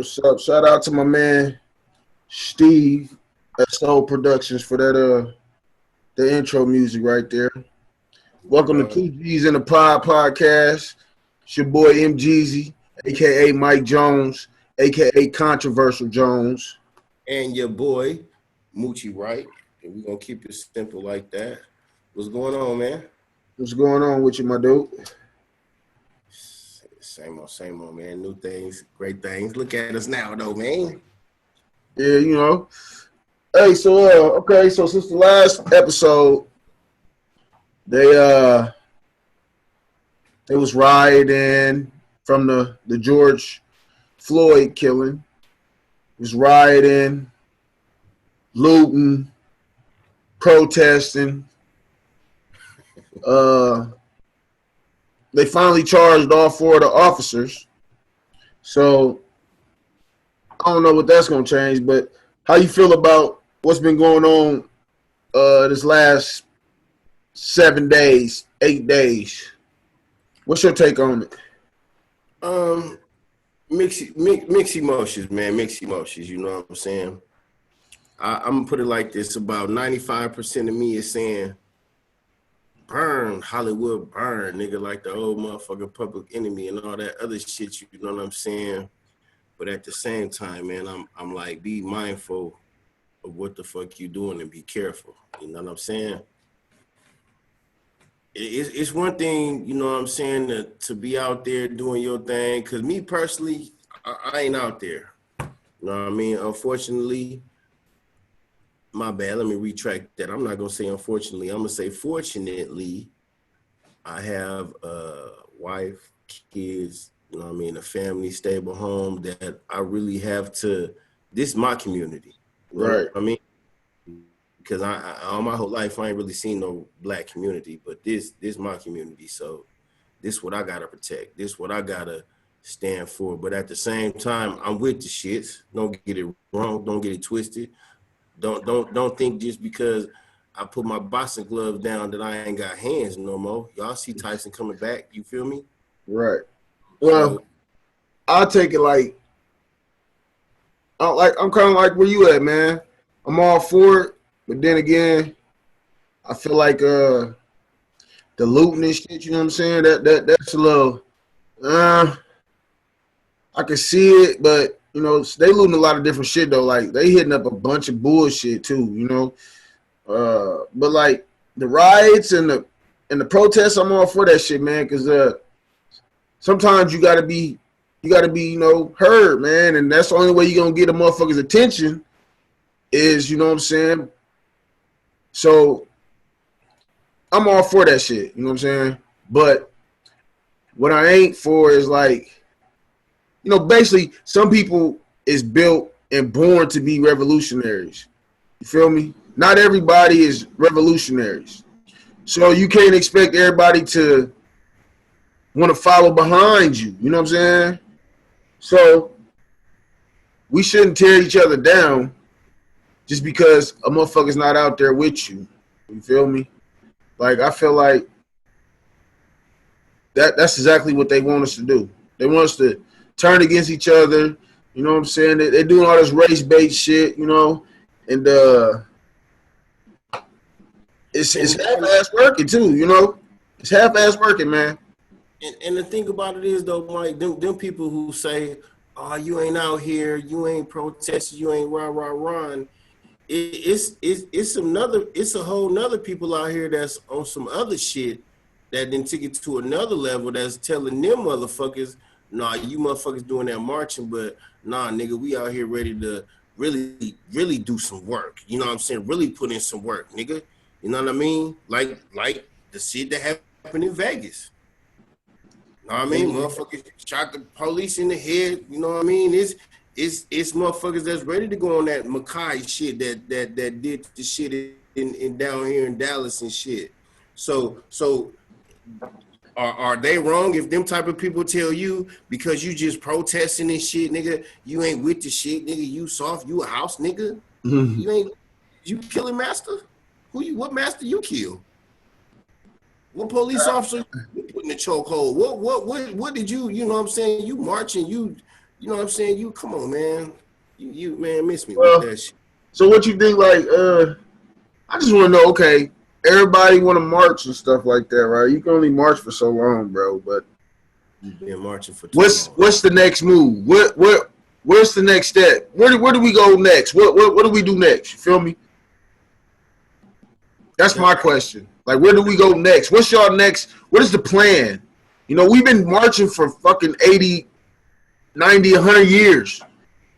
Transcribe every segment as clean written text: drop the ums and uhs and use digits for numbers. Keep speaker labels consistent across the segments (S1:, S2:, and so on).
S1: what's up? Shout out to my man Steve at Soul Productions for that the intro music right there. Welcome to 2G's in the Pod podcast. It's your boy MGeezy, aka Mike Jones, aka Controversial Jones.
S2: And your boy Moochie Wright. And we're gonna keep it simple like that. What's going on, man?
S1: What's going on with you, my dude?
S2: Same old, man. New things, great things. Look at us now, though, man.
S1: Yeah, you know. Hey, so so since the last episode, they was rioting from the George Floyd killing. It was rioting, looting, protesting. They finally charged all 4 of the officers. So I don't know what that's gonna change, but how you feel about what's been going on this last 7 days, 8 days? What's your take on it?
S2: Mixed emotions, man. Mixed emotions. You know what I'm saying? I'm gonna put it like this: about 95% of me is saying, "Burn Hollywood, burn, nigga," like the old motherfucking Public Enemy and all that other shit. You know what I'm saying? But at the same time, man, I'm like, be mindful of what the fuck you doing and be careful. You know what I'm saying? It's one thing, you know what I'm saying, to be out there doing your thing. Because me personally, I ain't out there. You know what I mean? Unfortunately, my bad. Let me retract that. I'm not going to say unfortunately. I'm going to say fortunately, I have a wife, kids, you know what I mean, a family, stable home that I really have to, this is my community. You know
S1: Right.
S2: what I mean? Because I all my whole life, I ain't really seen no black community, but this is my community. So this what I got to protect. This what I got to stand for. But at the same time, I'm with the shits. Don't get it wrong. Don't get it twisted. Don't think just because I put my boxing gloves down that I ain't got hands no more. Y'all see Tyson coming back. You feel me?
S1: Right. Well, I'll take it like I'm kind of like where you at, man. I'm all for it, but then again, I feel like the looting and shit. You know what I'm saying? That's a little. I can see it, but you know they looting a lot of different shit though. Like they hitting up a bunch of bullshit too. You know, but like the riots and the protests, I'm all for that shit, man. Because sometimes you gotta be, you know, heard, man, and that's the only way you're gonna get a motherfucker's attention is, you know what I'm saying? So I'm all for that shit, you know what I'm saying? But what I ain't for is like, you know, basically some people is built and born to be revolutionaries. You feel me? Not everybody is revolutionaries. So you can't expect everybody to want to follow behind you, you know what I'm saying? So we shouldn't tear each other down just because a motherfucker's not out there with you. You feel me? Like I feel like that's exactly what they want us to do. They want us to turn against each other. You know what I'm saying? They're doing all this race-based shit, you know, and it's half-ass working too, you know? It's half-ass working, man.
S2: And the thing about it is though, Mike, them people who say, "Oh, you ain't out here, you ain't protesting, you ain't rah." It's a whole nother people out here that's on some other shit that then took it to another level that's telling them motherfuckers, "Nah, you motherfuckers doing that marching, but nah, nigga, we out here ready to really do some work." You know what I'm saying? Really put in some work, nigga. You know what I mean? Like the shit that happened in Vegas. You know what I mean? Motherfuckers shot the police in the head. You know what I mean? It's motherfuckers that's ready to go on that Mackay shit that did the shit in down here in Dallas and shit. So are they wrong if them type of people tell you because you just protesting and shit, nigga, you ain't with the shit, nigga, you soft, you a house nigga? You killing master? What master you kill? What police officer you put in the chokehold? What did you know what I'm saying? You marching, you You know what I'm saying? You come on, man. You man miss me with
S1: Well,
S2: that shit.
S1: so what you think? Like, I just want to know. Okay, everybody want to march and stuff like that, right? You can only march for so long, bro. But
S2: You've been marching for too long.
S1: what's the next move? Where's the next step? Where do we go next? What do we do next? You feel me? That's my question. Like, where do we go next? What's y'all next? What is the plan? You know, we've been marching for fucking 80, 90, 100 years.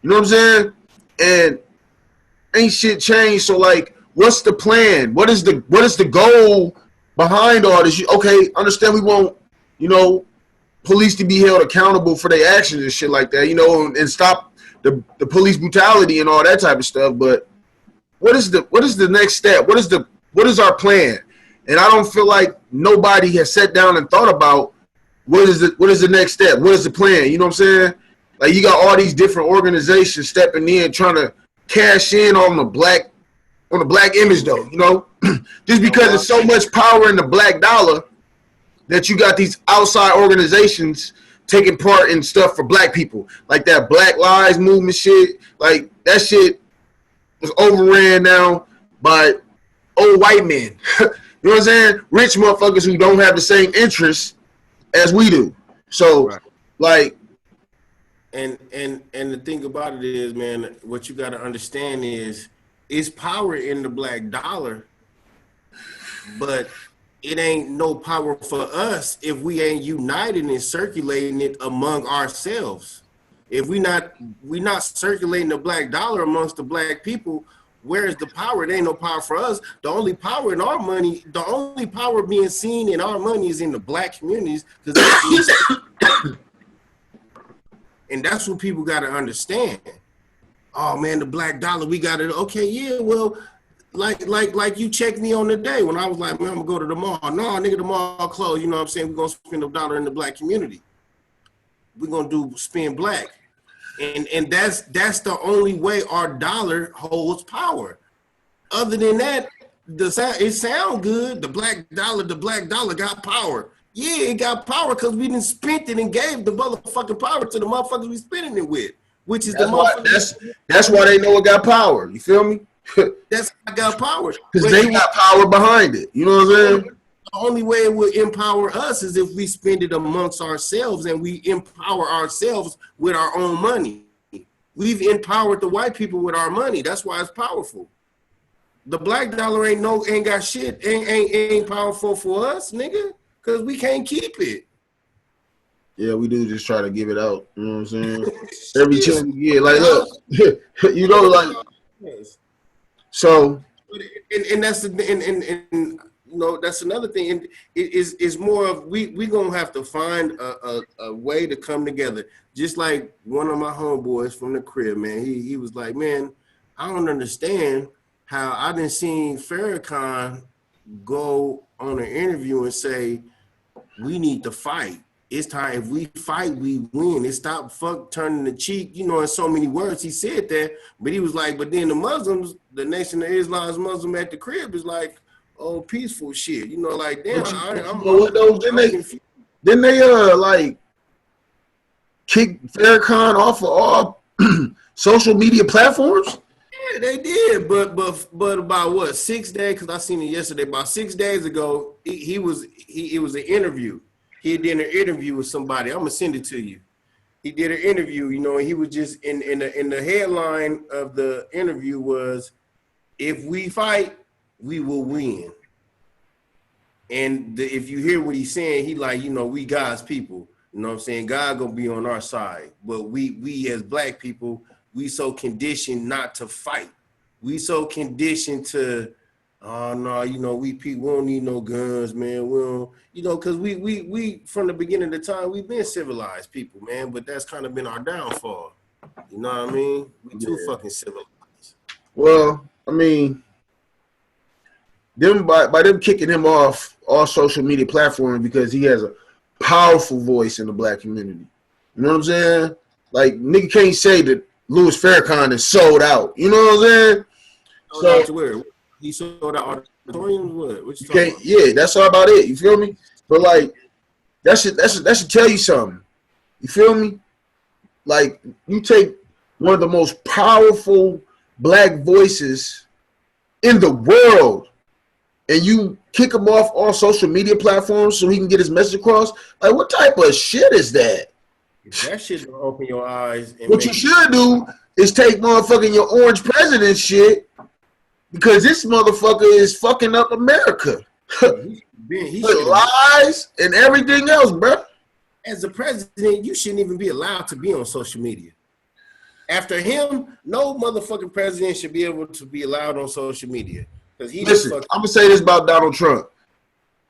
S1: You know what I'm saying? And ain't shit changed. So, like, what's the plan? What is the goal behind all this? Okay, understand we want, you know, police to be held accountable for their actions and shit like that, you know, and stop the police brutality and all that type of stuff. But what is the next step? What is our plan? And I don't feel like nobody has sat down and thought about what is the next step? What is the plan? You know what I'm saying? Like, you got all these different organizations stepping in trying to cash in on the black image, though, you know? Just because there's so much power in the black dollar that you got these outside organizations taking part in stuff for black people. Like that Black Lives Movement shit. Like, that shit was overran now by old white men. You know what I'm saying? Rich motherfuckers who don't have the same interests as we do. So, right. Like,
S2: and the thing about it is, man, what you got to understand is power in the black dollar, but it ain't no power for us if we ain't united and circulating it among ourselves. If we not circulating the black dollar amongst the black people, where is the power? It ain't no power for us. The only power in our money, the only power being seen in our money is in the black communities, and that's what people got to understand. Oh man, the black dollar, we got it. Okay, yeah, well, like you checked me on the day when I was like, man, I'm gonna go to the mall. No, nigga, the mall closed. You know what I'm saying? We're gonna spend $1 in the black community. We're gonna spend black. And that's the only way our dollar holds power. Other than that, it sound good. The black dollar got power. Yeah, it got power because we done spent it and gave the motherfucking power to the motherfuckers we spending it with, which is
S1: that's why they know it got power. You feel me?
S2: That's how it got power.
S1: Because they got power behind it. You know what I'm saying?
S2: The only way it will empower us is if we spend it amongst ourselves and we empower ourselves with our own money. We've empowered the white people with our money. That's why it's powerful. The black dollar ain't got shit, ain't powerful for us, nigga, because we can't keep it.
S1: Yeah, we do just try to give it out. You know what I'm saying? Every chance we get, like, look, you know, like, so.
S2: And that's you know, that's another thing. And it is more of we gonna have to find a way to come together. Just like one of my homeboys from the crib, man. He was like, man, I don't understand how I didn't see Farrakhan go on an interview and say, we need to fight. It's time. If we fight, we win. It stop turning the cheek. You know, in so many words he said that. But he was like, but then the Muslims, the Nation of Islam's Muslim at the crib is like, oh, peaceful shit. You know, like, damn,
S1: Didn't they like kick Farrakhan off of all social media platforms?
S2: Yeah, they did. But about what, 6 days? Because I seen it yesterday. About 6 days ago, it was an interview. He did an interview with somebody. I'm gonna send it to you. He did an interview, you know, and he was just in the headline of the interview was, if we fight, we will win. And if you hear what he's saying, he like, you know, we God's people. You know what I'm saying? God gonna be on our side. But we as black people, we so conditioned not to fight. We so conditioned to, oh no, you know, we don't need no guns, man. We don't, you know, because we from the beginning of the time, we've been civilized people, man. But that's kind of been our downfall. You know what I mean? We too fucking civilized.
S1: Well, I mean, them by them kicking him off all social media platforms because he has a powerful voice in the black community. You know what I'm saying? Like, nigga can't say that Louis Farrakhan is sold out. You know what I'm saying?
S2: So he sold out auditoriums. What you talking about?
S1: Yeah, that's all about it. You feel me? But like, that should tell you something. You feel me? like you take one of the most powerful black voices in the world and you kick him off all social media platforms so he can get his message across. Like, what type of shit is that?
S2: That shit will open your eyes. And
S1: what you should do is take motherfucking your orange president shit, because this motherfucker is fucking up America. He lies and everything else, bro.
S2: As a president, you shouldn't even be allowed to be on social media. After him, no motherfucking president should be able to be allowed on social media.
S1: Listen, I'm gonna say this about Donald Trump.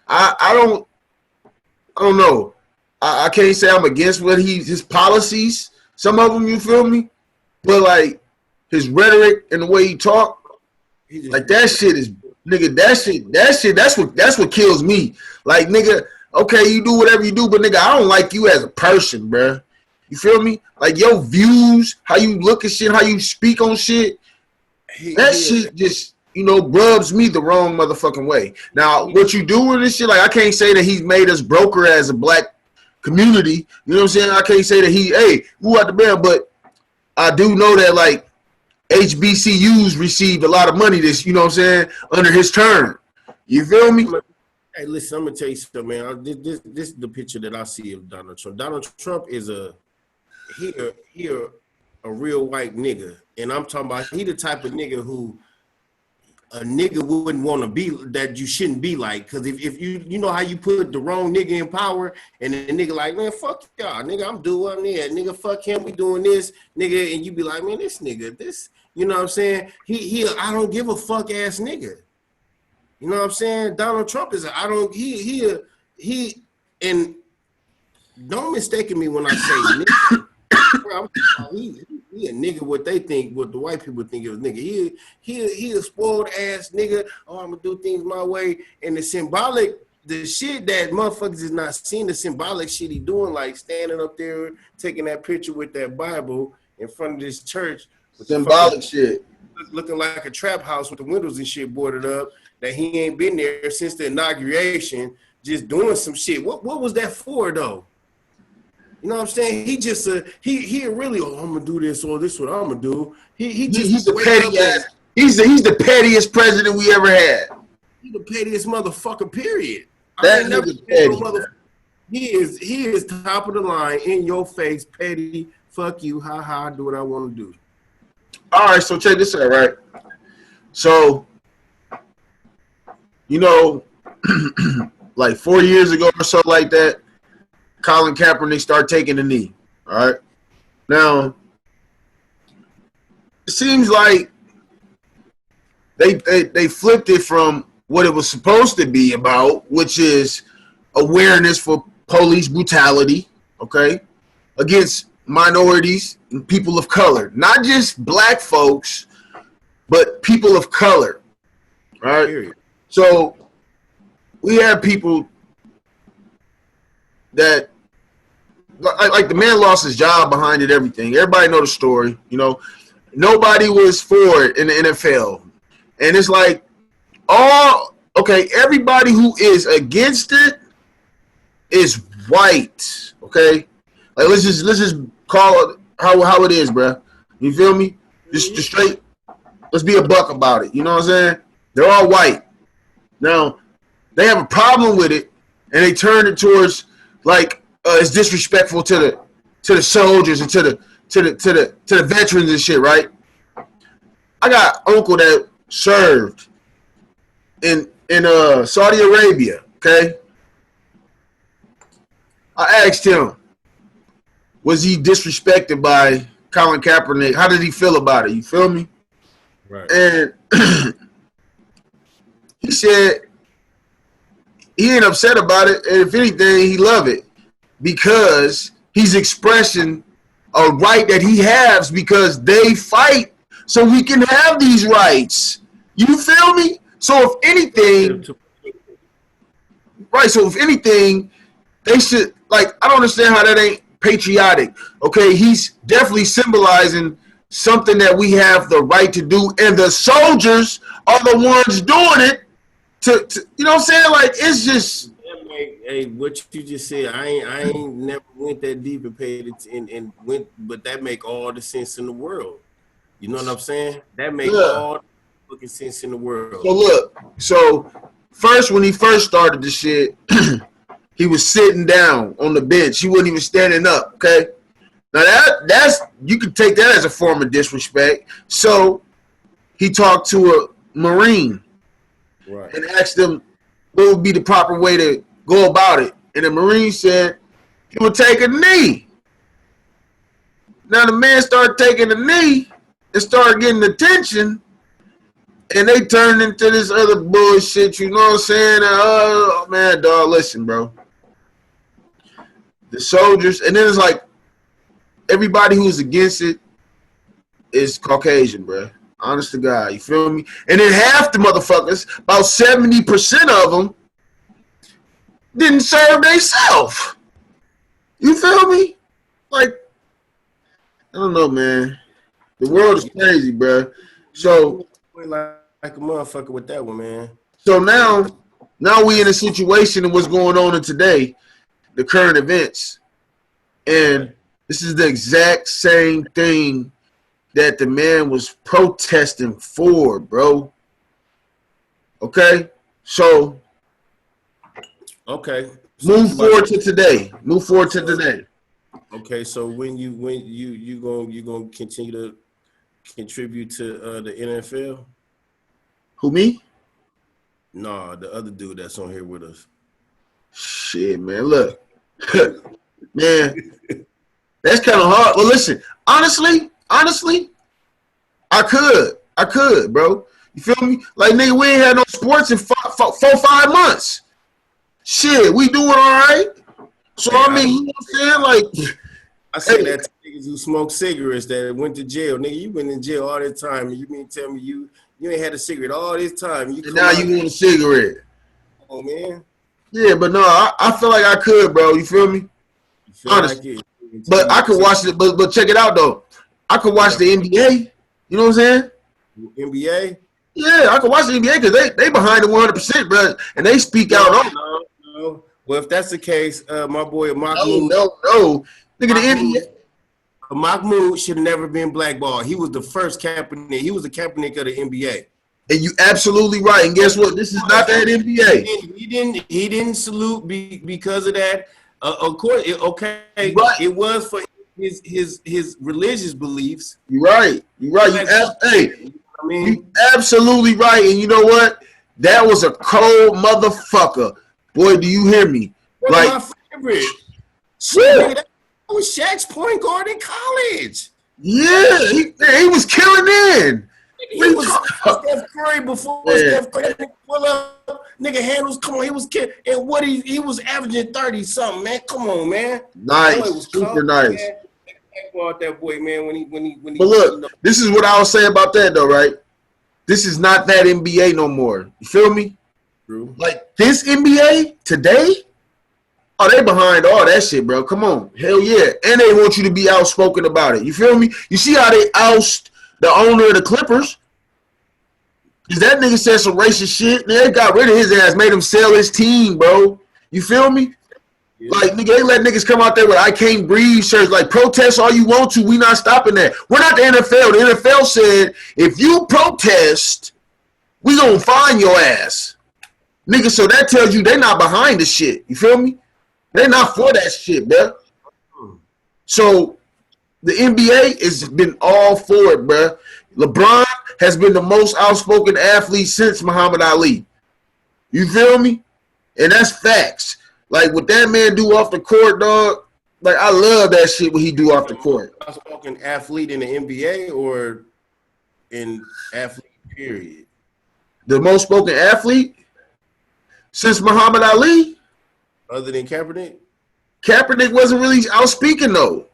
S1: I don't know. I can't say I'm against what his policies. Some of them, you feel me? But like his rhetoric and the way he talk, like that shit is nigga. That shit. That's what kills me. Like nigga, okay, you do whatever you do, but nigga, I don't like you as a person, bruh. You feel me? Like your views, how you look at shit, how you speak on shit. That shit just, you know, rubs me the wrong motherfucking way. Now, what you do with this shit, like I can't say that he's made us broker as a black community. You know what I'm saying? I can't say that who out the band, but I do know that like HBCUs received a lot of money this, you know what I'm saying, under his term. You feel me?
S2: Hey, listen, I'm gonna tell you something, man. This is the picture that I see of Donald Trump. Donald Trump is a real white nigga, and I'm talking about he the type of nigga who a nigga wouldn't want to be, that you shouldn't be like. Because if you know how you put the wrong nigga in power, and the nigga like, man, fuck y'all, nigga, I'm doing what I'm there, nigga, fuck him, we doing this, nigga, and you be like, man, this nigga, this, you know what I'm saying? He I don't give a fuck ass nigga. You know what I'm saying? Donald Trump is and don't mistake me when I say nigga. He a nigga what they think, what the white people think of a nigga. He a spoiled ass nigga. Oh, I'm gonna do things my way. And the shit that motherfuckers is not seeing, the symbolic shit he doing, like standing up there, taking that picture with that Bible in front of this church. With
S1: symbolic shit.
S2: Looking like a trap house with the windows and shit boarded up, that he ain't been there since the inauguration, just doing some shit. What was that for though? You know what I'm saying? He just he really, oh, I'm gonna do this, or this is what I'm gonna do. He's the pettiest. He's the pettiest president we ever had. He's the pettiest motherfucker. Period. He is top of the line, in your face, petty. Fuck you, ha ha. I do what I want to do.
S1: All right, so check this out, right? So, you know, like 4 years ago or so, like that, Colin Kaepernick started taking the knee. All right. Now, it seems like they flipped it from what it was supposed to be about, which is awareness for police brutality, okay, against minorities and people of color, not just black folks, but people of color. All right. Period. So we have people that, like the man lost his job behind it, everything. Everybody know the story, you know. Nobody was for it in the NFL. And it's like, everybody who is against it is white, okay? Like let's just call it how it is, bro. You feel me? Just straight, let's be a buck about it. You know what I'm saying? They're all white. Now, they have a problem with it, and they turn it towards like it's disrespectful to the soldiers and to the veterans and shit, right? I got an uncle that served in Saudi Arabia, okay? I asked him, was he disrespected by Colin Kaepernick? How did he feel about it? You feel me? Right. And he said he ain't upset about it, and if anything, he love it because he's expressing a right that he has because they fight so we can have these rights. You feel me? So if anything, right, so if anything, they should, like, I don't understand how that ain't patriotic. Okay, he's definitely symbolizing something that we have the right to do, and the soldiers are the ones doing it to you know what I'm saying? Like, it's just,
S2: Hey, what you just said, I ain't never went that deep and paid it and went, but that make all the sense in the world. You know what I'm saying? That make
S1: Yeah.
S2: all the fucking sense in the world.
S1: So look, first when he first started the shit, he was sitting down on the bench. He wasn't even standing up. Okay. Now that's you can take that as a form of disrespect. So he talked to a Marine
S2: Right.
S1: and asked him what would be the proper way to go about it. And the Marine said he would take a knee. Now the man started taking a knee and started getting attention, and they turned into this other bullshit. You know what I'm saying? Oh man, dog, listen, bro. The soldiers, and then it's like everybody who's against it is Caucasian, bro. Honest to God, you feel me? And then half the motherfuckers, about 70% of them, didn't serve themselves. You feel me? Like, I don't know, man. The world is crazy, bro. So,
S2: like a motherfucker with that one, man.
S1: So now we in a situation of what's going on in today, the current events, and this is the exact same thing that the man was protesting for, bro. Okay, so move forward to today. Move forward to today.
S2: Okay, so when you gonna continue to contribute to the NFL?
S1: Who, me?
S2: Nah, the other dude that's on here with us.
S1: Shit, man. Look, man, that's kind of hard. Well, listen, honestly, I could, bro. You feel me? Like, nigga, we ain't had no sports in 4-5 months. Shit, we doing all right. So, I mean, you know what I'm saying? Like,
S2: I say that to niggas who smoke cigarettes that went to jail. Nigga, you been in jail all this time, and you mean tell me you ain't had a cigarette all this time.
S1: And now you want a cigarette.
S2: Oh, man.
S1: Yeah, but no, I feel like I could, bro. You feel me? Honestly. Like but I could watch it. But check it out, though. I could watch the NBA. You know what I'm saying?
S2: NBA?
S1: Yeah, I could watch the NBA because they behind it 100%, bro. And they speak out on
S2: No. Well, if that's the case, my boy Mahmoud.
S1: No. Nigga, the NBA.
S2: Mahmoud should have never been blackballed. He was the first Kaepernick. He was the Kaepernick of the NBA.
S1: And you absolutely right. And guess what? This is not that NBA.
S2: He didn't salute because of that. Of course, right. It was for his religious beliefs.
S1: You're right. You absolutely right. And you know what? That was a cold motherfucker. Boy, do you hear me?
S2: Like my favorite. Shit, that was Shaq's point guard in college.
S1: Yeah, he was killing in.
S2: He was Steph Curry before Steph Curry pull up. Nigga handles, come on, he was killing. And what he was averaging 30 something, man. Come on, man.
S1: Nice, super nice.
S2: That boy, man, when he.
S1: But look, this is what I was saying about that though, right? This is not that NBA no more. You feel me?
S2: True.
S1: Like this NBA today, oh, they behind all that shit, bro. Come on, hell yeah, and they want you to be outspoken about it. You feel me? You see how they oust the owner of the Clippers? Cause that nigga said some racist shit. And they got rid of his ass, made him sell his team, bro. You feel me? Yeah. Like, nigga, they let niggas come out there with I can't breathe shirts. Like, protest all you want to. We not stopping that. We're not the NFL. The NFL said, if you protest, we gonna fine your ass. Nigga, so that tells you they not behind the shit. You feel me? They not for that shit, bro. So, the NBA has been all for it, bro. LeBron has been the most outspoken athlete since Muhammad Ali. You feel me? And that's facts. Like, what that man do off the court, dog, like, I love that shit what he do off the court.
S2: Outspoken athlete in the NBA or in athlete, period?
S1: The most spoken athlete since Muhammad Ali?
S2: Other than Kaepernick?
S1: Kaepernick wasn't really outspeaking, though.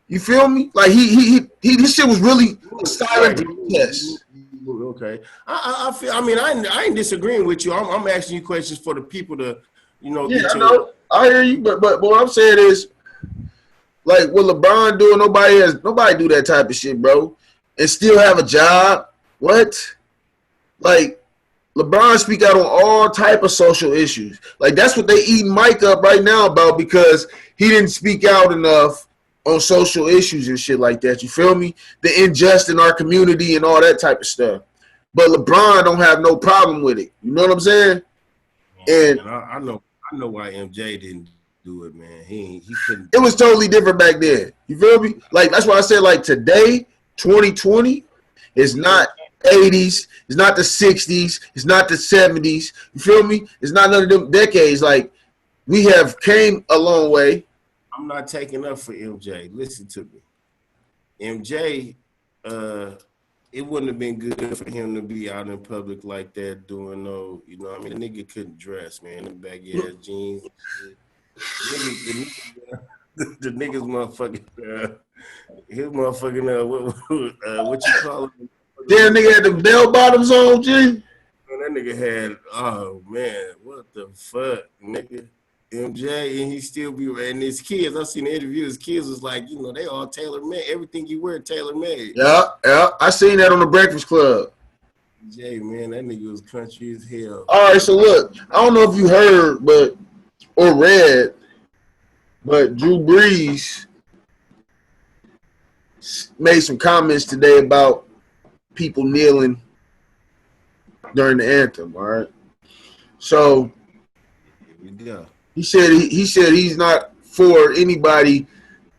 S1: You feel me? Like, this shit was really a silent protest.
S2: Okay. I feel, I mean, I ain't disagreeing with you. I'm asking you questions for the people to, you know.
S1: Yeah, I know. I hear you, but what I'm saying is, like, what LeBron doing, nobody do that type of shit, bro, and still have a job. What? Like, LeBron speak out on all type of social issues. Like that's what they eating Mike up right now about because he didn't speak out enough on social issues and shit like that. You feel me? The injustice in our community and all that type of stuff. But LeBron don't have no problem with it. You know what I'm saying? And
S2: I know why MJ didn't do it, man. He couldn't.
S1: It was totally different back then. You feel me? Like that's why I said like today, 2020, is not 80s, it's not the 60s, it's not the 70s. You feel me? It's not none of them decades. Like we have came a long way.
S2: I'm not taking up for MJ. Listen to me. MJ, it wouldn't have been good for him to be out in public like that doing no, you know what I mean? The nigga couldn't dress, man. The baggy ass jeans. The nigga's motherfucking, his motherfucking, what you call it?
S1: Damn nigga had the bell bottoms on, G.
S2: Man, that nigga had, oh man, what the fuck, nigga? MJ, and he still be, and his kids, I seen the interview, his kids was like, you know, they all tailor-made. Everything you wear, tailor-made.
S1: Yeah. I seen that on the Breakfast Club.
S2: Jay, man, that nigga was country as hell.
S1: All right, so look, I don't know if you heard, or read, but Drew Brees made some comments today about people kneeling during the anthem. All right, so
S2: here we go.
S1: He said he's not for anybody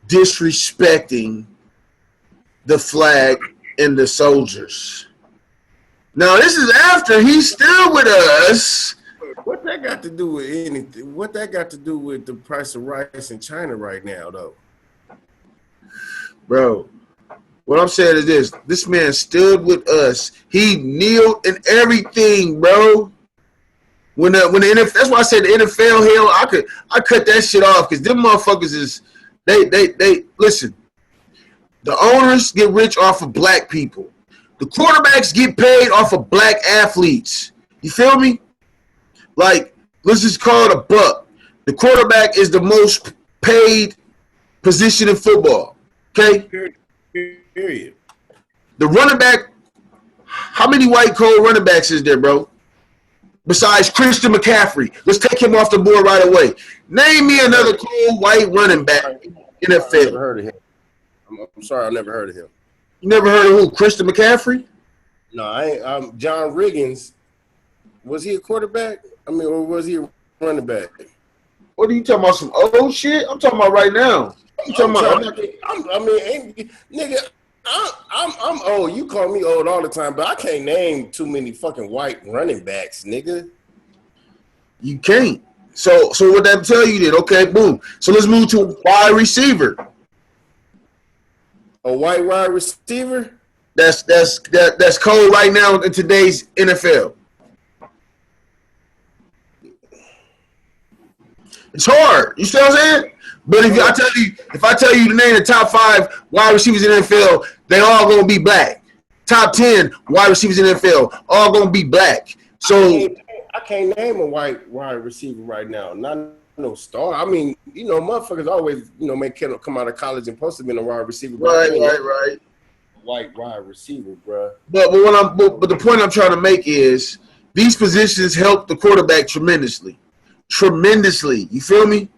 S1: disrespecting the flag and the soldiers. Now this is after he's still with us.
S2: What that got to do with anything? What that got to do with the price of rice in China right now, though?
S1: Bro, what I'm saying is this man stood with us. He kneeled and everything, bro. When the NFL, that's why I said the NFL, hell, I cut that shit off because them motherfuckers is they listen. The owners get rich off of black people. The quarterbacks get paid off of black athletes. You feel me? Like, let's just call it a buck. The quarterback is the most paid position in football. Okay?
S2: Period.
S1: The running back, how many white cold running backs is there, bro? Besides Christian McCaffrey. Let's take him off the board right away. Name me another cold white running back in the NFL.
S2: I never heard of him. I'm sorry, I never heard of him.
S1: You never heard of who? Christian McCaffrey?
S2: No, I ain't. John Riggins, was he a quarterback? I mean, or was he a running back?
S1: What are you talking about? Some old shit? I'm talking about right now.
S2: Nigga, I'm old. You call me old all the time, but I can't name too many fucking white running backs, nigga.
S1: You can't. So what that tell you then? Okay, boom. So let's move to a wide receiver.
S2: A white wide receiver?
S1: That's cold right now in today's NFL. It's hard. You see what I'm saying? But if I tell you to name the top 5 wide receivers in the NFL, they all gonna be black. Top 10 wide receivers in the NFL, all gonna be black. So
S2: I can't name a white wide receiver right now. Not no star. I mean, you know, motherfuckers always, you know, come out of college and supposed to be a wide receiver.
S1: Right.
S2: White wide receiver, bro.
S1: But the point I'm trying to make is these positions help the quarterback tremendously. Tremendously. You feel me?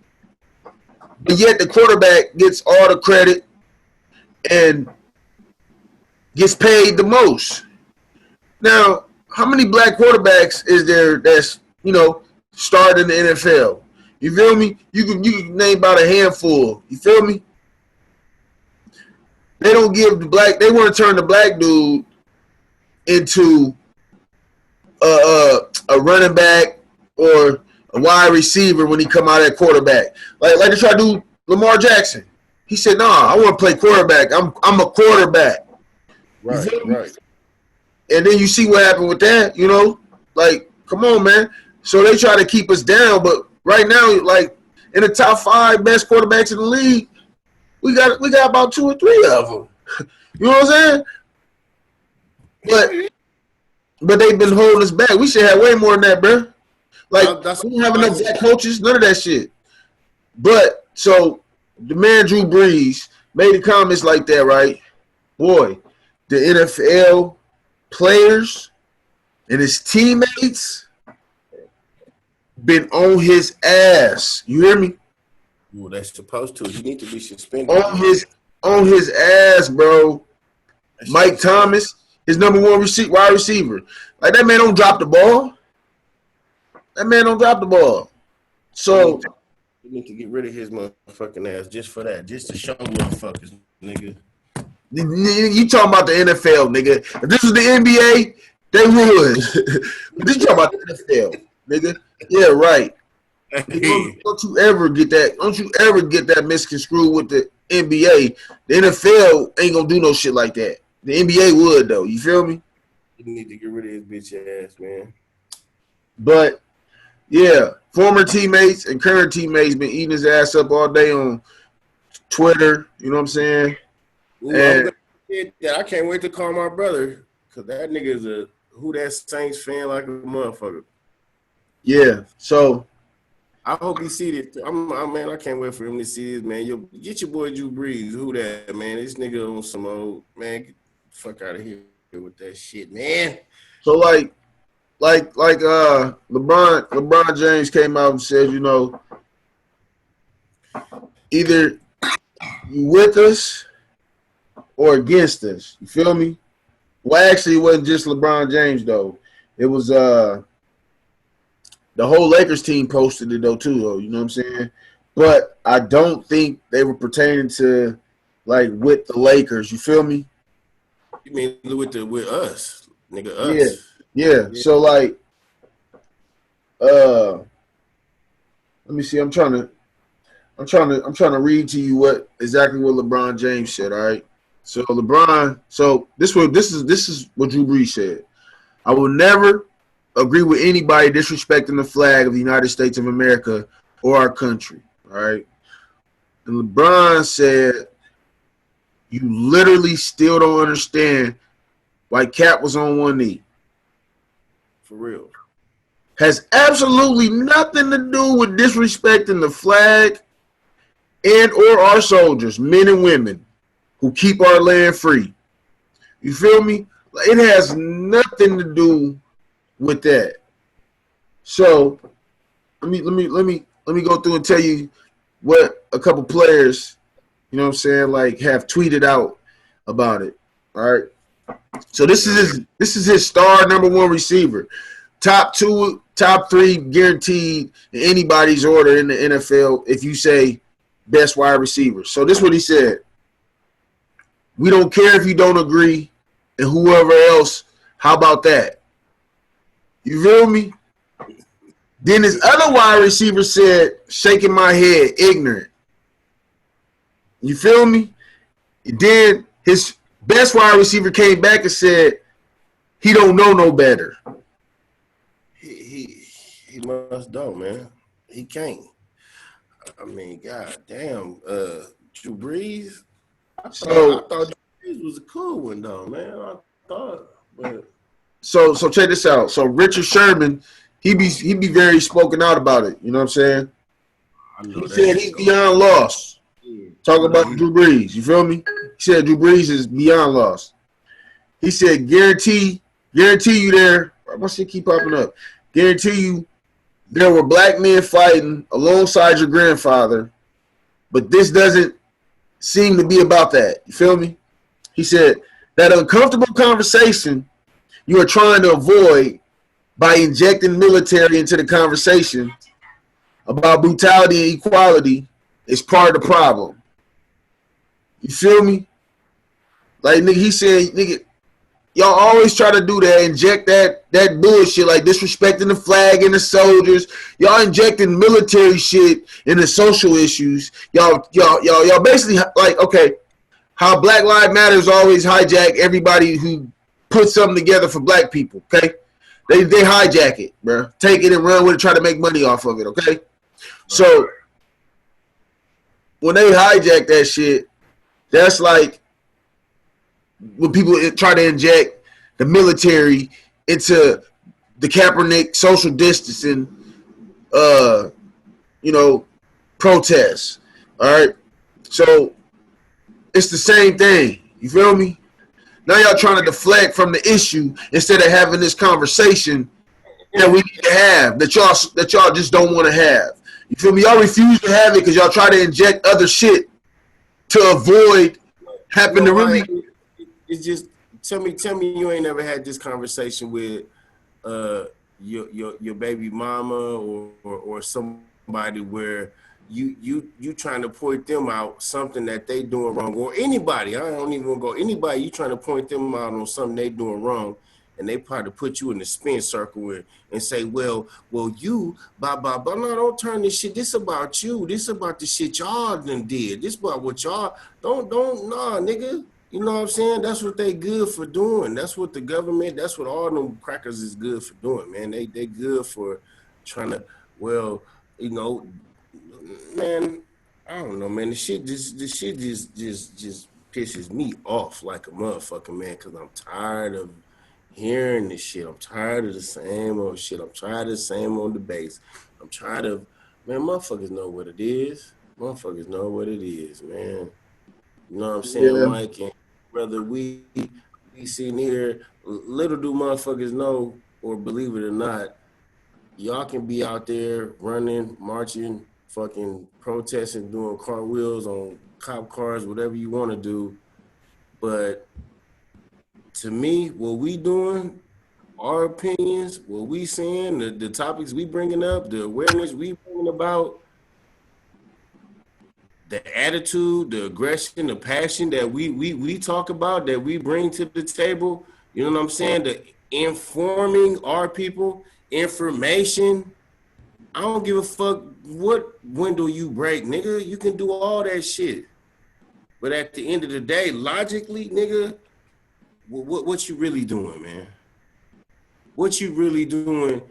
S1: But yet the quarterback gets all the credit and gets paid the most. Now, how many black quarterbacks is there that's, you know, started in the NFL? You feel me? You can name about a handful. You feel me? They don't give they want to turn the black dude into a running back or a wide receiver when he come out at quarterback. Like they try to do Lamar Jackson. He said, "Nah, I want to play quarterback. I'm a quarterback."
S2: Right.
S1: And then you see what happened with that, you know? Like, come on, man. So they try to keep us down, but right now, like in the top 5 best quarterbacks in the league, we got about 2 or 3 of them. You know what I'm saying? But they've been holding us back. We should have way more than that, bro. Like, we don't have enough black coaches, none of that shit. But, so, the man Drew Brees made the comments like that, right? Boy, the NFL players and his teammates been on his ass. You hear me?
S2: Well, that's supposed to. He need to be suspended.
S1: On his ass, bro. Mike Thomas, his number one wide receiver. Like, that man don't drop the ball. So
S2: you need to get rid of his motherfucking ass just for that, just to show motherfuckers, nigga.
S1: You talking about the NFL, nigga? If this was the NBA, they would. This talking about the NFL, nigga. Yeah, right. Don't you ever get that misconstrued with the NBA. The NFL ain't gonna do no shit like that. The NBA would, though. You feel me?
S2: You need to get rid of his bitch ass, man.
S1: But yeah, former teammates and current teammates been eating his ass up all day on Twitter. You know what I'm saying?
S2: Ooh, and I can't wait to call my brother, because that nigga is a Who Dat Saints fan like a motherfucker.
S1: Yeah, so
S2: I hope he see this. Man, I can't wait for him to see this, man. Get your boy Drew Brees. Who that, man? This nigga on some old, man, get the fuck out of here with that shit, man.
S1: So like LeBron James came out and said, you know, either you with us or against us. You feel me? Well, actually, it wasn't just LeBron James though. It was the whole Lakers team posted it though too, though. You know what I'm saying? But I don't think they were pertaining to like with the Lakers. You feel me?
S2: You mean with us, nigga? Us?
S1: Yeah. So like, let me see. I'm trying to read to you what LeBron James said. All right. So LeBron. So this is what Drew Brees said. I will never agree with anybody disrespecting the flag of the United States of America or our country. All right. And LeBron said, you literally still don't understand why Cap was on one knee.
S2: For real.
S1: Has absolutely nothing to do with disrespecting the flag and or our soldiers, men and women, who keep our land free. You feel me? It has nothing to do with that. So let me go through and tell you what a couple players, you know what I'm saying, like have tweeted out about it. All right. So this is his star number one receiver. Top three guaranteed in anybody's order in the NFL if you say best wide receiver. So this is what he said. We don't care if you don't agree, and whoever else, how about that? You feel me? Then his other wide receiver said, shaking my head, ignorant. You feel me? And then his best wide receiver came back and said, he don't know no better.
S2: He must know, man. He can't. I mean, god damn. Drew Brees. I thought Drew Brees was a cool one though, man. I thought, but
S1: so check this out. So Richard Sherman, he be very spoken out about it. You know what I'm saying? He said he's beyond lost. Talk about Drew Brees. You feel me? He said Drew Brees is beyond lost. He said guarantee you there. Why my shit keep popping up? Guarantee you there were black men fighting alongside your grandfather, but this doesn't seem to be about that. You feel me? He said that uncomfortable conversation you are trying to avoid by injecting military into the conversation about brutality and equality is part of the problem. You feel me? Like, nigga, he said, nigga, y'all always try to do that, inject that bullshit, like disrespecting the flag and the soldiers. Y'all injecting military shit into social issues. Y'all basically like, okay, how Black Lives Matters always hijack everybody who put something together for black people, okay? They hijack it, bro. Take it and run with it, try to make money off of it, okay? So when they hijack that shit, that's like when people try to inject the military into the Kaepernick social distancing, protests. All right. So it's the same thing. You feel me? Now y'all trying to deflect from the issue instead of having this conversation that we need to have, that y'all just don't want to have. You feel me? Y'all refuse to have it because y'all try to inject other shit to avoid having to really.
S2: It's just tell me you ain't never had this conversation with your baby mama or somebody where you trying to point them out something that they doing wrong, or anybody. I don't even want to go anybody. You trying to point them out on something they doing wrong, and they probably put you in the spin circle and say, well, you, blah, blah, blah. No, don't turn this shit. This about you. This about the shit y'all done did. This about what y'all, nah, nigga. You know what I'm saying? That's what they good for doing. That's what the government, that's what all them crackers is good for doing, man. They good for trying to, well, you know, man, I don't know, man. This shit just pisses me off like a motherfucker, man, because I'm tired of hearing this shit. I'm tired of the same old shit. I'm tired of the same old debates. I'm tired of, man, motherfuckers know what it is. Motherfuckers know what it is, man. You know what I'm saying, yeah. Mike? And whether we sitting here, little do motherfuckers know or believe it or not, y'all can be out there running, marching, fucking protesting, doing cartwheels on cop cars, whatever you want to do. But to me, what we doing, our opinions, what we saying, the topics we bringing up, the awareness we bringing about, the attitude, the aggression, the passion that we talk about, that we bring to the table, you know what I'm saying? The informing our people, information. I don't give a fuck what window you break, nigga. You can do all that shit. But at the end of the day, logically, nigga, what you really doing, man? What you really doing?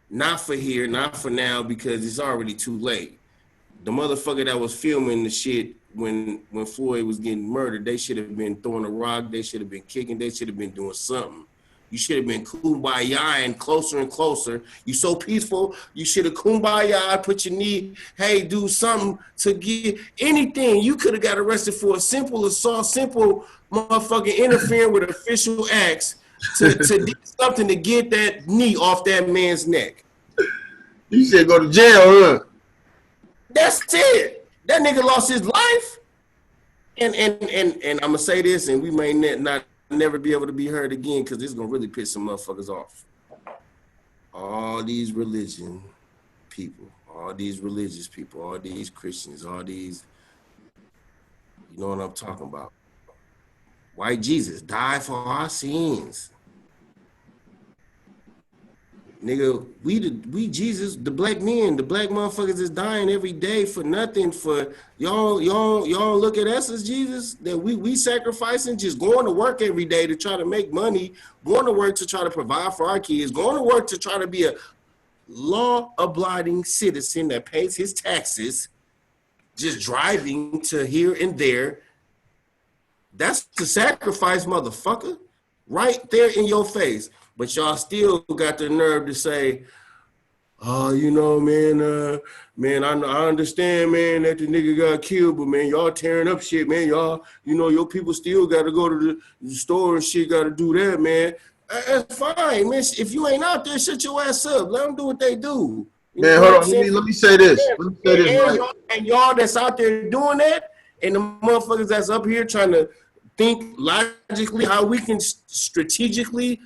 S2: Not for here, not for now, because it's already too late. The motherfucker that was filming the shit when Floyd was getting murdered, they should have been throwing a rock. They should have been kicking. They should have been doing something. You should have been kumbaya and closer. You so peaceful. You should have kumbaya, put your knee, hey, do something to get anything. You could have got arrested for a simple assault, simple motherfucking interfering with official acts to do something to get that knee off that man's neck.
S1: You said go to jail, huh?
S2: That's it. That nigga lost his life. And I'm gonna say this, and we may not never be able to be heard again because this is gonna really piss some motherfuckers off. All these religion people, all these religious people, all these Christians, all these, you know what I'm talking about. White Jesus died for our sins. Nigga, we Jesus, the black men, the black motherfuckers is dying every day for nothing. For y'all look at us as Jesus, that we sacrificing, just going to work every day to try to make money, going to work to try to provide for our kids, going to work to try to be a law-abiding citizen that pays his taxes, just driving to here and there. That's the sacrifice, motherfucker, right there in your face. But y'all still got the nerve to say, oh, you know, man, I understand, man, that the nigga got killed, but, man, y'all tearing up shit, man. Y'all, you know, your people still got to go to the store and shit, got to do that, man. That's fine, man. If you ain't out there, shut your ass up. Let them do what they do.
S1: You man, hold on. Let me say this.
S2: And y'all that's out there doing that, and the motherfuckers that's up here trying to think logically how we can strategically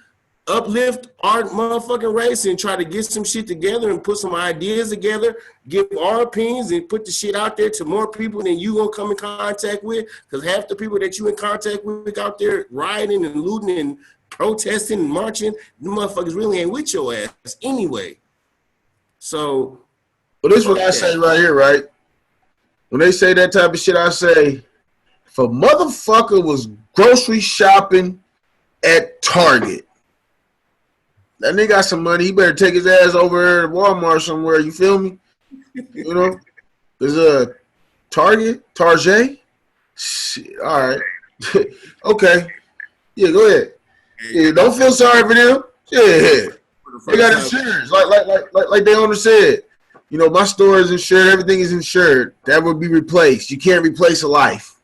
S2: uplift our motherfucking race and try to get some shit together and put some ideas together, give our opinions and put the shit out there to more people than you gonna come in contact with, because half the people that you in contact with out there rioting and looting and protesting and marching, the motherfuckers really ain't with your ass anyway. So,
S1: well, this is what I say right here, right? When they say that type of shit, I say, if a motherfucker was grocery shopping at Target, that nigga got some money, he better take his ass over there to Walmart somewhere, you feel me? You know? There's a Target? Shit, all right. Okay. Yeah, go ahead. Yeah, don't feel sorry for them. Yeah. They got insurance, like the owner said. You know, my store is insured, everything is insured. That would be replaced. You can't replace a life.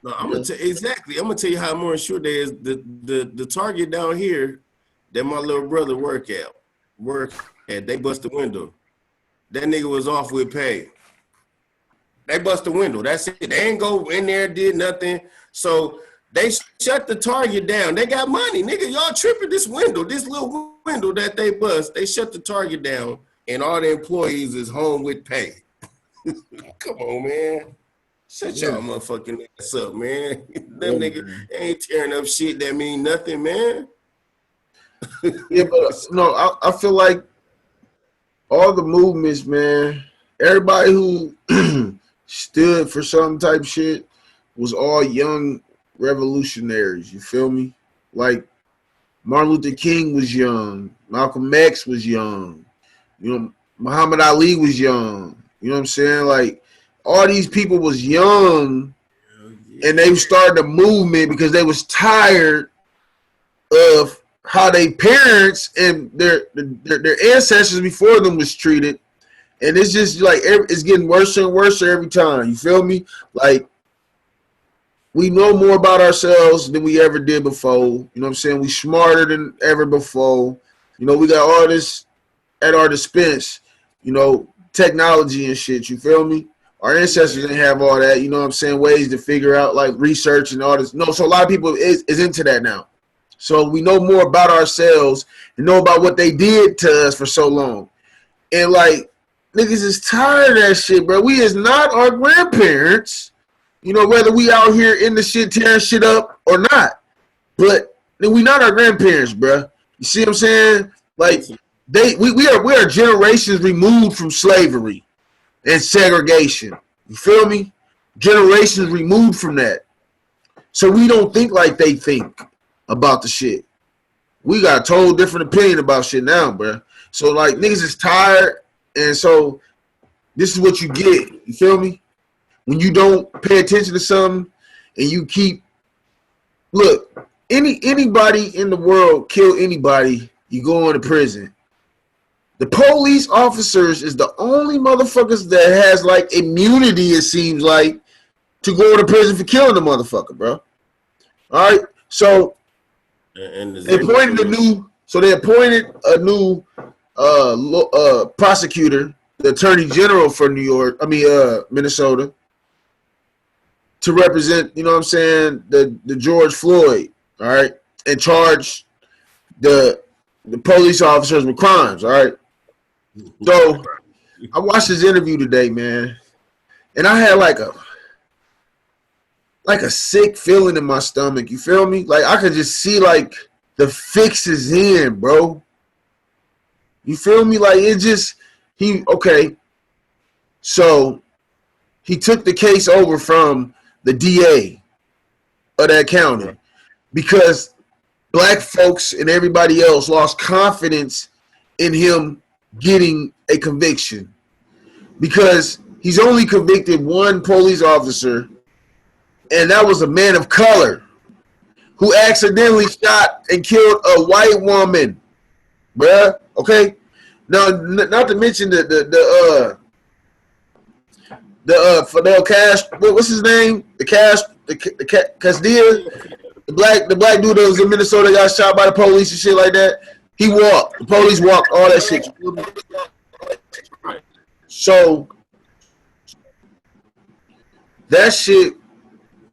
S2: No, I'm gonna tell exactly. I'm gonna tell you how more insured they is. The Target down here that my little brother work at. They bust the window. That nigga was off with pay. They bust the window. That's it. They ain't go in there, did nothing. So they shut the Target down. They got money, nigga. Y'all tripping this window, this little window that they bust. They shut the Target down, and all the employees is home with pay. Come on, man. Shut y'all motherfucking ass up, man. Them niggas ain't tearing up shit that mean nothing, man.
S1: Yeah, but no, I feel like all the movements, man, everybody who stood for some type of shit was all young revolutionaries. You feel me? Like Martin Luther King was young, Malcolm X was young, you know, Muhammad Ali was young. You know what I'm saying? Like all these people was young, and they started a movement because they was tired of how their parents and their ancestors before them was treated. And it's just like it's getting worse and worse every time. You feel me? Like we know more about ourselves than we ever did before. You know what I'm saying? We smarter than ever before. You know, we got all this at our dispense, you know, technology and shit. You feel me? Our ancestors didn't have all that. You know what I'm saying? Ways to figure out like research and all this. No, so a lot of people is into that now. So we know more about ourselves and know about what they did to us for so long. And like, niggas is tired of that shit, bro. We is not our grandparents, you know, whether we out here in the shit tearing shit up or not. But we not our grandparents, bro. You see what I'm saying? Like we are generations removed from slavery and segregation. You feel me? Generations removed from that. So we don't think like they think about the shit. We got a total different opinion about shit now, bro. So like niggas is tired, and so this is what you get. You feel me? When you don't pay attention to something and you keep look, anybody in the world kill anybody, you go into prison. The police officers is the only motherfuckers that has like immunity, it seems like, to go to prison for killing the motherfucker, bro. All right, so they appointed a new prosecutor, the attorney general for Minnesota, to represent, you know what I'm saying, the George Floyd, all right, and charge the police officers with crimes, all right. So I watched his interview today, man, and I had like a sick feeling in my stomach. You feel me? Like I could just see like the fix is in, bro. You feel me? Like it just So he took the case over from the DA of that county because black folks and everybody else lost confidence in him getting a conviction because he's only convicted one police officer, and that was a man of color who accidentally shot and killed a white woman, bruh. Okay, now not to mention the Fidel Castro, what's his name? Castilla, the black dude that was in Minnesota got shot by the police and shit like that. He walked. The police walked. All that shit. So that shit,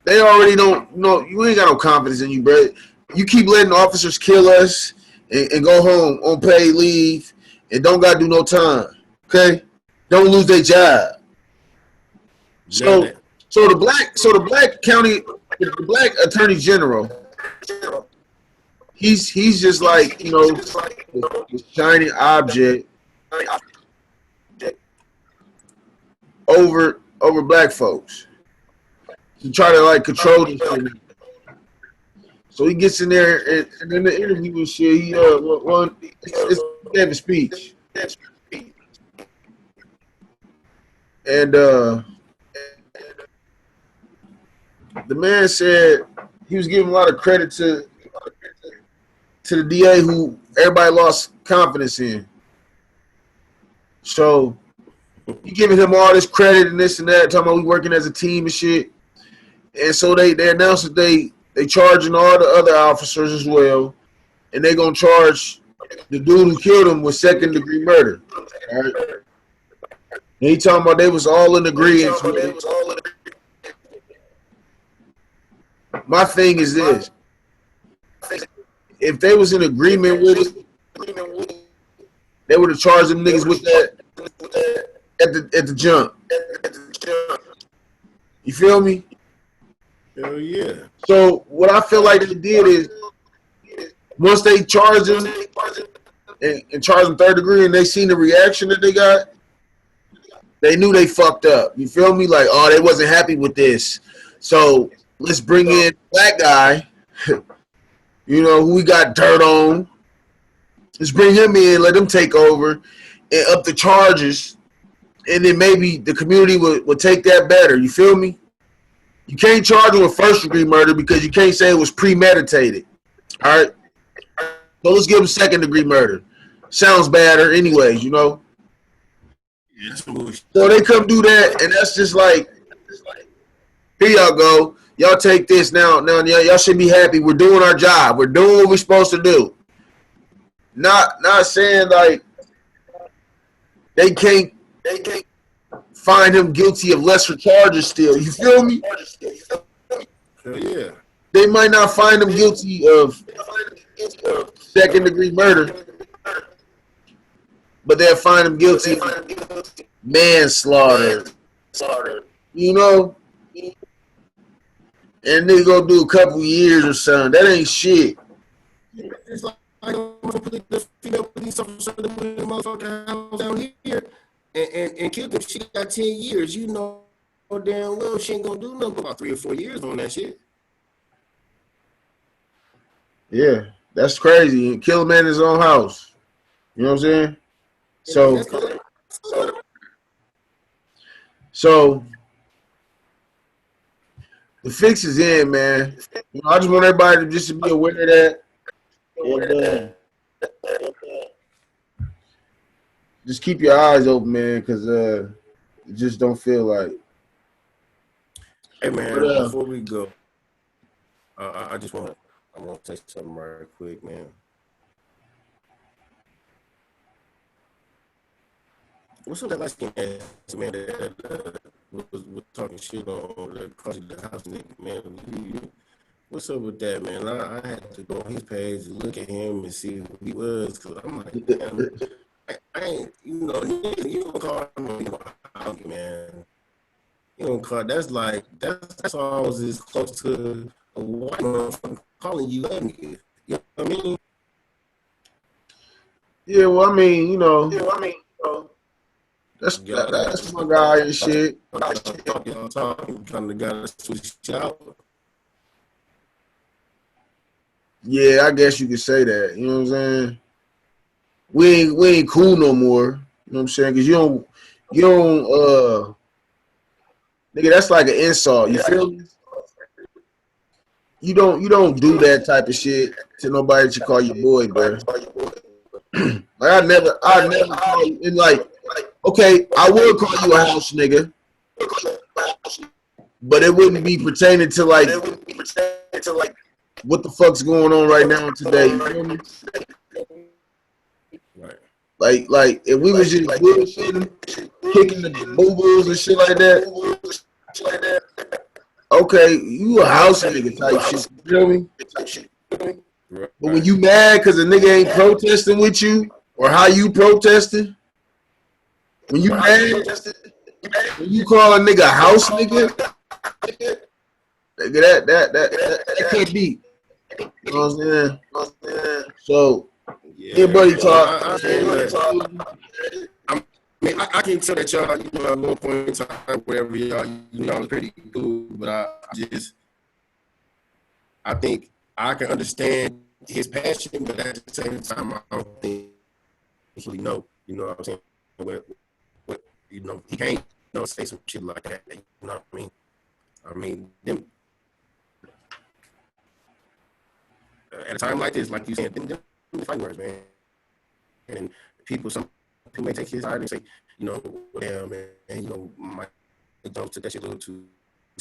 S1: they already don't know. You ain't got no confidence in you, bro. You keep letting officers kill us and go home on paid leave and don't gotta do no time. Okay, don't lose their job. So the black attorney general, he's just like, you know, this shiny object over black folks to try to like control this shit. So he gets in there and in the interview and shit, he gave a speech. And the man said he was giving a lot of credit to the DA who everybody lost confidence in. So he giving him all this credit and this and that, talking about we working as a team and shit. And so they announced that they charging all the other officers as well, and they gonna charge the dude who killed him with second degree murder. All right. And he talking about they was all in agreement. My thing is this: if they was in agreement with it, they would have charged them niggas with that at the jump. You feel me?
S2: Hell yeah.
S1: So what I feel like they did is once they charged him and charged him third degree, and they seen the reaction that they got, they knew they fucked up. You feel me? Like, oh, they wasn't happy with this. So let's bring in that guy, who we got dirt on. Let's bring him in, let him take over, and up the charges. And then maybe the community would take that better. You feel me? You can't charge him with first degree murder because you can't say it was premeditated. All right? So let's give him second degree murder. Sounds badder anyways,
S2: Yeah,
S1: So they come do that, and that's just like, here y'all go. Y'all take this now. Now y'all should be happy. We're doing our job. We're doing what we're supposed to do. Not saying like they can't find him guilty of lesser charges still. You feel me?
S2: hell yeah.
S1: They might not find him guilty of second degree murder, but they'll find him guilty of manslaughter. And they go do a couple years or something. That ain't shit.
S2: It's like the female police officer that put the motherfucker house down here and killed him. She got 10 years. You know damn well she ain't gonna do nothing about 3 or 4 years on that shit.
S1: Yeah, that's crazy. Kill a man in his own house. You know what I'm saying? So the fix is in, man. I just want everybody to just be aware of that. And, just keep your eyes open, man, because it just don't feel like.
S2: Hey, man, before we go, I want to say something right quick, man. What's up that light skin ass man that was talking shit on the house, nigga, man? What's up with that, man? I had to go on his page and look at him and see who he was, because I'm like, damn, I ain't, you don't call him, man. You don't call, that's always as close to a white motherfucker calling you ugly. You know what I mean?
S1: Yeah, well, I mean, that's my guy and shit.
S2: Talking, kind of got to switch out.
S1: Yeah, I guess you could say that. You know what I'm saying? We ain't cool no more. You know what I'm saying? Because you don't nigga, that's like an insult. You feel me? You don't do that type of shit to nobody that you call your boy, bro. Like I never call you, and like, okay, I would call you a house nigga, but it wouldn't be pertaining to like what the fuck's going on right now today. You feel me?
S2: Right.
S1: Like if we was just bullshitting, kicking the boo-boos and shit like that, okay, you a house nigga type shit. You feel me?
S2: Right.
S1: But when you mad because a nigga ain't protesting with you or how you protesting, when you mad, when you call a nigga a house nigga, that can't be. You know what I'm saying? So everybody talk.
S2: I can tell that y'all, at one point in time, wherever y'all was pretty cool, but I think I can understand his passion, but at the same time, I don't think he really know. You know what I'm saying? What he can't say some shit like that. You know what I mean? I mean, them at a time like this, like you said, them fighting words, man. And some people may take his side and say, well, damn, man, Mike Jones took that shit a little too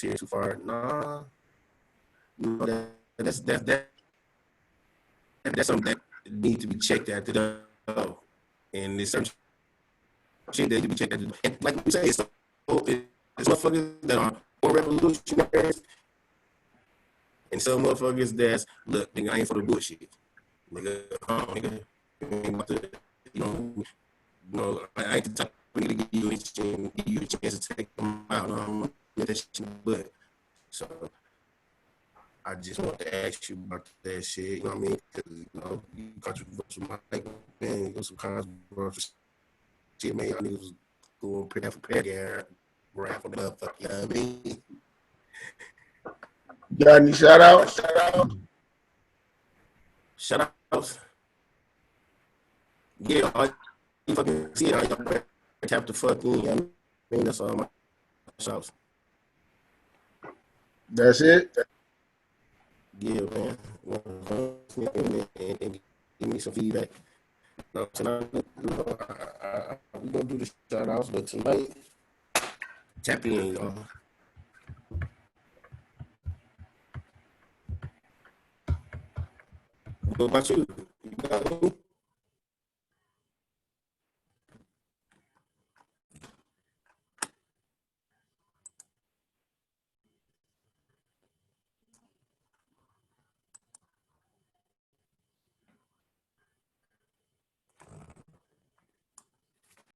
S2: here too far. Nah, that's something that needs to be checked at the door. And there's certain shit that need to be checked at the door. And like we say, it's motherfuckers that are more revolutionaries, and some motherfuckers that's look, nigga, I ain't for the bullshit. Nigga, nigga, ain't about to, I ain't the type of nigga to give you a chance to take them out. That shit, but so I just want to ask you about that shit. You know what I mean? Because you controversial, like, man, you know, some controversial shit, man. Y'all niggas was going pretty for petty rap on the motherfucker. You know what I mean?
S1: Got any shout outs?
S2: Shout outs. Yeah, all you fucking see it. Y'all tap the fucking. You know what I mean, that's all my shout outs.
S1: That's it.
S2: Yeah, man. And give me some feedback. Tonight, we're gonna do the shout outs, but tonight, tap in, y'all. What about you? You got any?